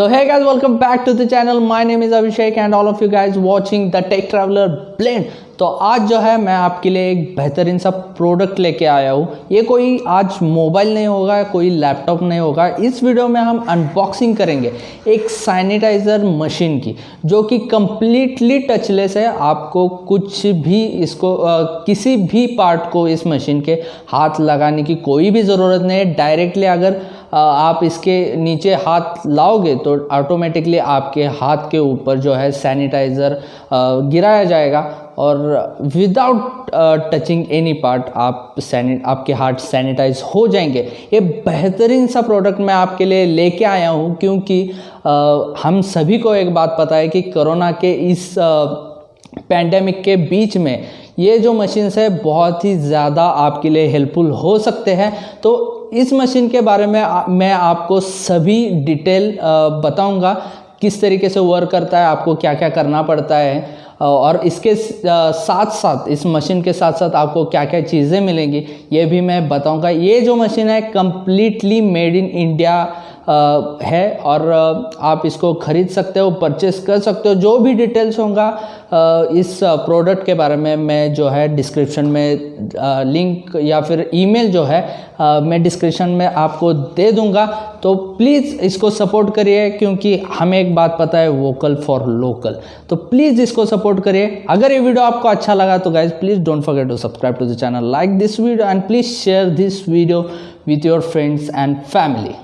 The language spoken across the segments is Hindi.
So hey guys, welcome back to the channel. My name is Abhishek and all of you guys watching the Tech Traveler Blend. तो आज जो है मैं आपके लिए एक बेहतरीन सा प्रोडक्ट लेके आया हूँ। ये कोई आज मोबाइल नहीं होगा, कोई लैपटॉप नहीं होगा। इस वीडियो में हम अनबॉक्सिंग करेंगे एक सैनिटाइज़र मशीन की, जो कि कम्प्लीटली टचलेस है। आपको कुछ भी इसको किसी भी पार्ट को इस मशीन के हाथ लगाने की कोई भी ज़रूरत नहीं है। डायरेक्टली अगर आप इसके नीचे हाथ लाओगे तो ऑटोमेटिकली आपके हाथ के ऊपर जो है सैनिटाइज़र गिराया जाएगा और विदाउट टचिंग एनी पार्ट आपके हाथ सैनिटाइज हो जाएंगे। ये बेहतरीन सा प्रोडक्ट मैं आपके लिए लेके आया हूँ, क्योंकि हम सभी को एक बात पता है कि कोरोना के इस पैंडेमिक के बीच में ये जो मशीन्स है बहुत ही ज़्यादा आपके लिए हेल्पफुल हो सकते हैं। तो इस मशीन के बारे में मैं आपको सभी डिटेल बताऊंगा, किस तरीके से वर्क करता है, आपको क्या क्या करना पड़ता है, और इसके साथ साथ इस मशीन के साथ साथ आपको क्या क्या चीज़ें मिलेंगी ये भी मैं बताऊंगा। ये जो मशीन है कम्प्लीटली मेड इन इंडिया है और आप इसको ख़रीद सकते हो, परचेस कर सकते हो। जो भी डिटेल्स होगा इस प्रोडक्ट के बारे में मैं जो है डिस्क्रिप्शन में लिंक या फिर ईमेल जो है मैं डिस्क्रिप्शन में आपको दे दूंगा। तो प्लीज़ इसको सपोर्ट करिए, क्योंकि हमें एक बात पता है, वोकल फॉर लोकल। तो प्लीज़ इसको सपोर्ट करिए। अगर ये वीडियो आपको अच्छा लगा तो guys please don't forget to subscribe to the channel, like this video and please share this video with your friends and family.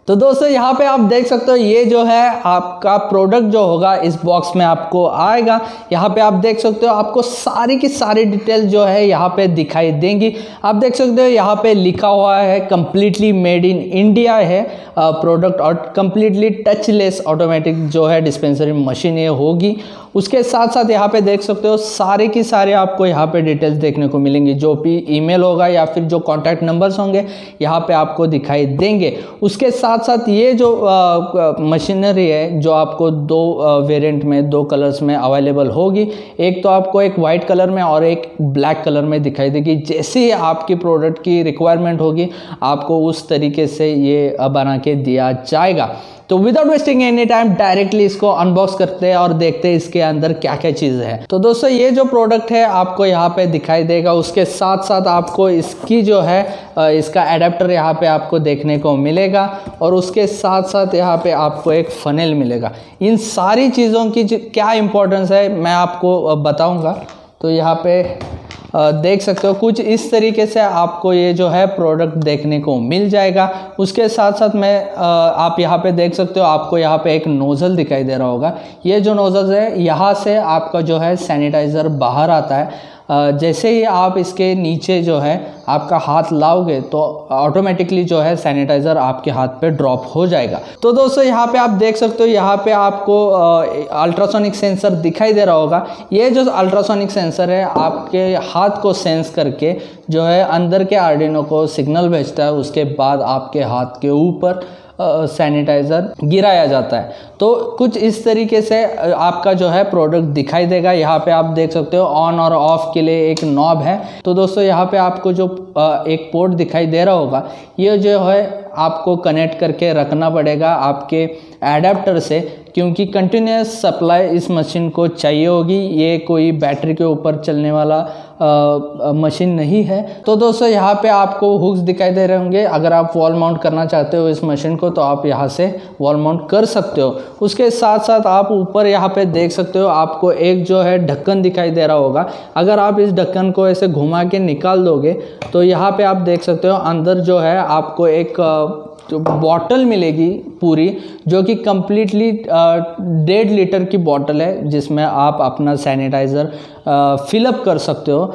तो दोस्तों यहाँ पे आप देख सकते हो ये जो है आपका प्रोडक्ट जो होगा इस बॉक्स में आपको आएगा। यहाँ पे आप देख सकते हो आपको सारी की सारी डिटेल जो है यहाँ पे दिखाई देंगी। आप देख सकते हो यहाँ पे लिखा हुआ है कम्प्लीटली मेड इन इंडिया है प्रोडक्ट, और कम्प्लीटली टचलेस ऑटोमेटिक जो है डिस्पेंसरी मशीन ये होगी। उसके साथ साथ यहाँ पे देख सकते हो सारे की सारे आपको यहाँ पे डिटेल्स देखने को मिलेंगी। जो भी ईमेल होगा या फिर जो कॉन्टैक्ट नंबर्स होंगे यहाँ पे आपको दिखाई देंगे। उसके साथ साथ ये जो मशीनरी है जो आपको दो वेरिएंट में, दो कलर्स में अवेलेबल होगी। एक तो आपको एक वाइट कलर में और एक ब्लैक कलर में दिखाई देगी। जैसे ही आपकी प्रोडक्ट की रिक्वायरमेंट होगी आपको उस तरीके से ये बना के दिया जाएगा। तो without wasting any time directly इसको अनबॉक्स करते हैं और देखते हैं इसके अंदर क्या क्या चीज़ है। तो दोस्तों ये जो प्रोडक्ट है आपको यहाँ पे दिखाई देगा। उसके साथ साथ आपको इसकी जो है इसका एडाप्टर यहाँ पे आपको देखने को मिलेगा, और उसके साथ साथ यहाँ पे आपको एक फनेल मिलेगा। इन सारी चीज़ों की क्या इंपॉर्टेंस है मैं आपको बताऊँगा। तो यहाँ पे देख सकते हो कुछ इस तरीके से आपको ये जो है प्रोडक्ट देखने को मिल जाएगा। उसके साथ साथ मैं आप यहाँ पे देख सकते हो आपको यहाँ पे एक नोज़ल दिखाई दे रहा होगा। ये जो नोज़ल है यहाँ से आपका जो है सैनिटाइज़र बाहर आता है। जैसे ही आप इसके नीचे जो है आपका हाथ लाओगे तो ऑटोमेटिकली जो है सैनिटाइज़र आपके हाथ पे ड्रॉप हो जाएगा। तो दोस्तों यहाँ पे आप देख सकते हो यहाँ पे आपको अल्ट्रासोनिक सेंसर दिखाई दे रहा होगा। ये जो अल्ट्रासोनिक सेंसर है आपके हाथ को सेंस करके जो है अंदर के आर्डिनो को सिग्नल भेजता है। उसके बाद आपके हाथ के ऊपर सैनिटाइज़र गिराया जाता है। तो कुछ इस तरीके से आपका जो है प्रोडक्ट दिखाई देगा। यहाँ पे आप देख सकते हो ऑन और ऑफ के लिए एक नॉब है। तो दोस्तों यहाँ पे आपको जो एक पोर्ट दिखाई दे रहा होगा ये जो है आपको कनेक्ट करके रखना पड़ेगा आपके एडाप्टर से, क्योंकि कंटिन्यूस सप्लाई इस मशीन को चाहिए होगी। ये कोई बैटरी के ऊपर चलने वाला मशीन नहीं है। तो दोस्तों यहाँ पे आपको हुक्स दिखाई दे रहे होंगे। अगर आप वॉल माउंट करना चाहते हो इस मशीन को तो आप यहाँ से वॉल माउंट कर सकते हो। उसके साथ साथ आप ऊपर यहाँ पे देख सकते हो आपको एक जो है ढक्कन दिखाई दे रहा होगा। अगर आप इस ढक्कन को ऐसे घुमा के निकाल दोगे तो यहाँ पे आप देख सकते हो अंदर जो है आपको एक तो बॉटल मिलेगी पूरी, जो कि कम्प्लीटली 1.5 लीटर की बॉटल है, जिसमें आप अपना सैनिटाइज़र फिलअप कर सकते हो।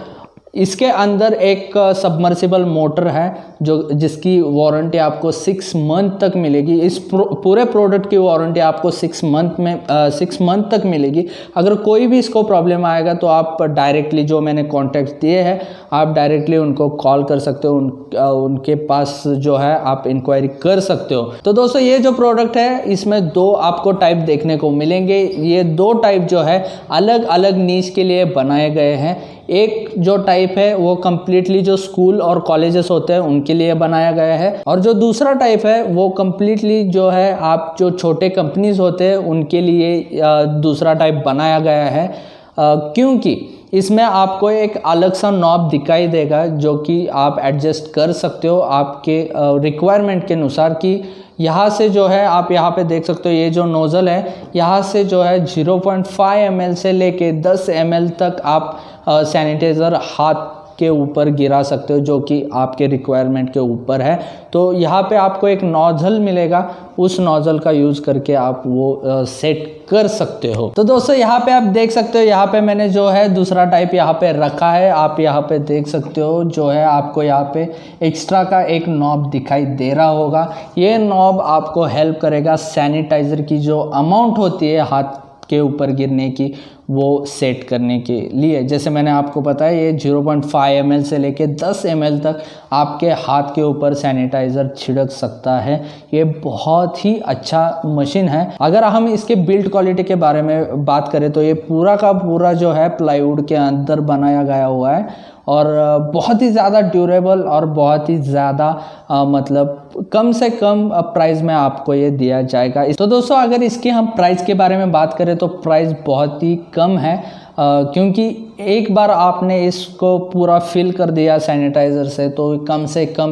इसके अंदर एक सबमर्सिबल मोटर है जिसकी वारंटी आपको 6 मंथ तक मिलेगी। इस पूरे प्रोडक्ट की वारंटी आपको 6 मंथ तक मिलेगी। अगर कोई भी इसको प्रॉब्लम आएगा तो आप डायरेक्टली जो मैंने कॉन्टैक्ट दिए हैं आप डायरेक्टली उनको कॉल कर सकते हो, उनके पास जो है आप इंक्वायरी कर सकते हो। तो दोस्तों ये जो प्रोडक्ट है इसमें 2 आपको टाइप देखने को मिलेंगे। ये 2 टाइप जो है अलग अलग नीश के लिए बनाए गए हैं। एक जो टाइप टाइप है वो कम्प्लीटली जो स्कूल और कॉलेजेस होते हैं उनके लिए बनाया गया है, और जो दूसरा टाइप है वो कम्प्लीटली जो है आप जो छोटे कंपनीज होते हैं उनके लिए दूसरा टाइप बनाया गया है। क्योंकि इसमें आपको एक अलग सा नॉब दिखाई देगा जो कि आप एडजस्ट कर सकते हो आपके रिक्वायरमेंट के अनुसार, कि यहाँ से जो है आप यहाँ पे देख सकते हो ये जो नोज़ल है यहाँ से जो है 0.5 ml से लेके 10 ml तक आप सैनिटाइज़र हाथ के ऊपर गिरा सकते हो, जो कि आपके रिक्वायरमेंट के ऊपर है। तो यहाँ पे आपको एक नोज़ल मिलेगा, उस नोज़ल का यूज़ करके आप वो सेट कर सकते हो। तो दोस्तों यहाँ पे आप देख सकते हो, यहाँ पे मैंने जो है दूसरा टाइप यहाँ पे रखा है। आप यहाँ पे देख सकते हो जो है आपको यहाँ पे एक्स्ट्रा का एक नॉब दिखाई दे रहा होगा। ये नॉब आपको हेल्प करेगा सैनिटाइज़र की जो अमाउंट होती है हाथ के ऊपर गिरने की वो सेट करने के लिए। जैसे मैंने आपको बताया ये 0.5 ml से लेके 10 ml तक आपके हाथ के ऊपर सैनिटाइज़र छिड़क सकता है। ये बहुत ही अच्छा मशीन है। अगर हम इसके बिल्ड क्वालिटी के बारे में बात करें तो ये पूरा का पूरा जो है प्लाईवुड के अंदर बनाया गया हुआ है, और बहुत ही ज़्यादा ड्यूरेबल और बहुत ही ज़्यादा मतलब कम से कम प्राइस में आपको ये दिया जाएगा। तो दोस्तों अगर इसके हम प्राइस के बारे में बात करें तो प्राइस बहुत ही कम है, क्योंकि एक बार आपने इसको पूरा फिल कर दिया सैनिटाइज़र से कम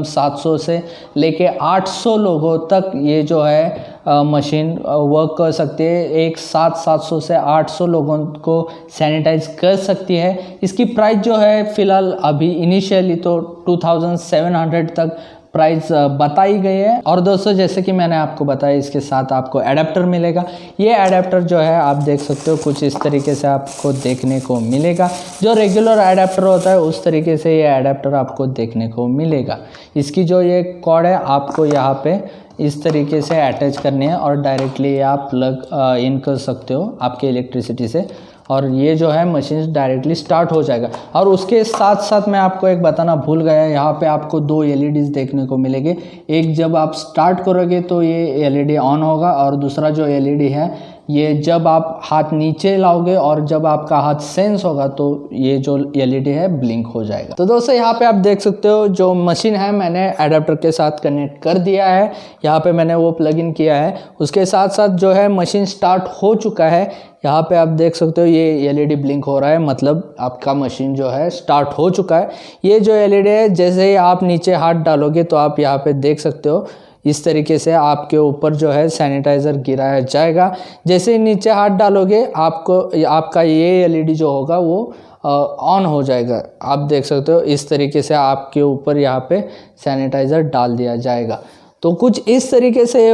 700 से लेके 800 लोगों तक ये जो है मशीन वर्क कर सकती है। एक साथ 700 से 800 लोगों को सैनिटाइज कर सकती है। इसकी प्राइस जो है फ़िलहाल अभी इनिशियली तो 2700 तक प्राइस बताई गई है। और दोस्तों जैसे कि मैंने आपको बताया इसके साथ आपको एडाप्टर मिलेगा। ये एडाप्टर जो है आप देख सकते हो कुछ इस तरीके से आपको देखने को मिलेगा। जो रेगुलर एडाप्टर होता है उस तरीके से ये एडाप्टर आपको देखने को मिलेगा। इसकी जो ये कॉर्ड है आपको यहाँ पे इस तरीके से अटैच करनी है और डायरेक्टली आप प्लग इन कर सकते हो आपके इलेक्ट्रिसिटी से, और ये जो है मशीन डायरेक्टली स्टार्ट हो जाएगा। और उसके साथ साथ मैं आपको एक बताना भूल गया, यहाँ पे आपको 2 LEDs देखने को मिलेंगे। एक जब आप स्टार्ट करोगे तो ये LED ऑन होगा, और दूसरा जो LED है ये जब आप हाथ नीचे लाओगे और जब आपका हाथ सेंस होगा तो ये जो LED है ब्लिंक हो जाएगा। तो दोस्तों यहाँ पे आप देख सकते हो जो मशीन है मैंने एडाप्टर के साथ कनेक्ट कर दिया है। यहाँ पे मैंने वो प्लग इन किया है। उसके साथ साथ जो है मशीन स्टार्ट हो चुका है। यहाँ पे आप देख सकते हो ये LED ब्लिंक हो रहा है, मतलब आपका मशीन जो है स्टार्ट हो चुका है। ये जो LED है जैसे ही आप नीचे हाथ डालोगे तो आप यहाँ पे देख सकते हो इस तरीके से आपके ऊपर जो है सैनिटाइज़र गिराया जाएगा। जैसे ही नीचे हाथ डालोगे आपका ये LED जो होगा वो ऑन हो जाएगा। आप देख सकते हो इस तरीके से आपके ऊपर यहाँ पे सैनिटाइज़र डाल दिया जाएगा। तो कुछ इस तरीके से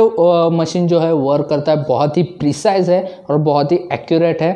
मशीन जो है वर्क करता है। बहुत ही प्रिसाइज है और बहुत ही एक्यूरेट है।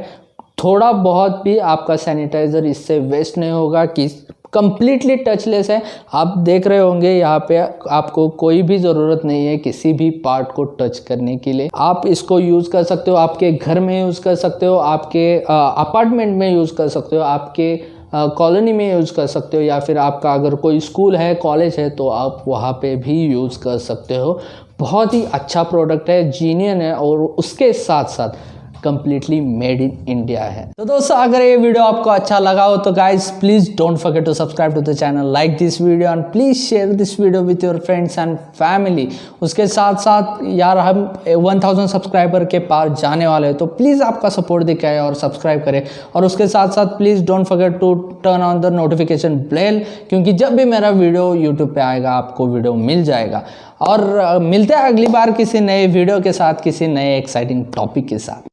थोड़ा बहुत भी आपका सैनिटाइज़र इससे वेस्ट नहीं होगा, कि कंप्लीटली टचलेस है। आप देख रहे होंगे यहाँ पे आपको कोई भी ज़रूरत नहीं है किसी भी पार्ट को टच करने के लिए। आप इसको यूज़ कर सकते हो, आपके घर में यूज़ कर सकते हो, आपके अपार्टमेंट में यूज़ कर सकते हो, आपके कॉलोनी में यूज़ कर सकते हो, या फिर आपका अगर कोई स्कूल है कॉलेज है तो आप वहाँ पे भी यूज़ कर सकते हो। बहुत ही अच्छा प्रोडक्ट है, जीनियन है, और उसके साथ साथ कंप्लीटली मेड इन इंडिया है। तो दोस्तों अगर ये वीडियो आपको अच्छा लगा हो तो guys please don't forget to subscribe to the channel, like this video and please share this video with your friends and family. उसके साथ साथ यार हम 1000 सब्सक्राइबर के पार जाने वाले हैं, तो प्लीज़ आपका सपोर्ट दिखाएं और सब्सक्राइब करें। और उसके साथ साथ please don't forget to turn on the notification bell, क्योंकि जब भी मेरा वीडियो यूट्यूब पे आएगा आपको वीडियो मिल जाएगा। और मिलते हैं अगली बार किसी नए वीडियो के साथ, किसी नए एक्साइटिंग टॉपिक के साथ।